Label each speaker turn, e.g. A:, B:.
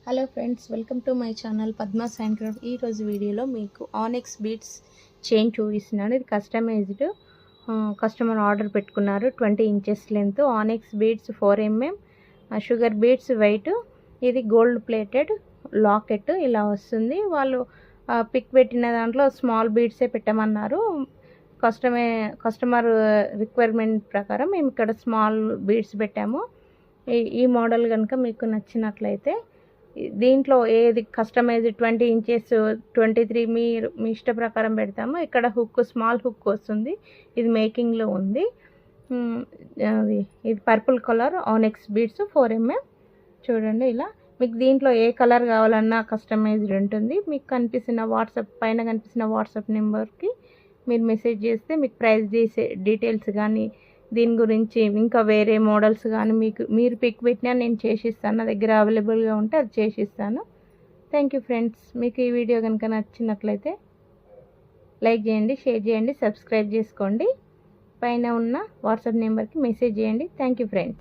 A: Hello friends, welcome to my channel Padma's hand craft. ఈరోజు వీడియోలో మీకు ఆనెక్స్ బీడ్స్ చైన్ చూపిస్తున్నాను. ఇది కస్టమైజ్డ్, కస్టమర్ ఆర్డర్ పెట్టుకున్నారు. 20 inches length ఆనెక్స్ beads 4mm, sugar beads white. ఇది గోల్డ్ ప్లేటెడ్ లాకెట్ ఇలా వస్తుంది. వాళ్ళు పిక్ పెట్టిన దాంట్లో స్మాల్ బీడ్సే పెట్టమన్నారు. కస్టమర్ రిక్వైర్మెంట్ ప్రకారం మేము ఇక్కడ స్మాల్ బీడ్స్ పెట్టాము. ఈ మోడల్ కనుక మీకు నచ్చినట్లయితే దీంట్లో ఏది కస్టమైజ్ 20 ఇంచెస్ 23 మీ ఇష్ట ప్రకారం పెడతాము. ఇక్కడ హుక్, స్మాల్ హుక్ వస్తుంది. ఇది మేకింగ్లో ఉంది. ఇది పర్పుల్ కలర్ ఆనెక్స్ బీడ్స్ 4mm. చూడండి, ఇలా మీకు దీంట్లో ఏ కలర్ కావాలన్నా కస్టమైజ్డ్ ఉంటుంది. మీకు కనిపిస్తున్న పైన కనిపిస్తున్న వాట్సాప్ నెంబర్కి మీరు మెసేజ్ చేస్తే మీకు ప్రైస్ డీటెయిల్స్ కానీ దీని గురించి ఇంకా వేరే మోడల్స్ కానీ మీరు పిక్ పెట్టినా నేను చేసిస్తాను. నా దగ్గర అవైలబుల్గా ఉంటే అది చేసిస్తాను. Thank you friends. మీకు ఈ వీడియో కనుక నచ్చినట్లయితే లైక్ చేయండి, షేర్ చేయండి, సబ్స్క్రైబ్ చేసుకోండి. పైన ఉన్న వాట్సాప్ నెంబర్కి మెసేజ్ చేయండి. Thank you friends.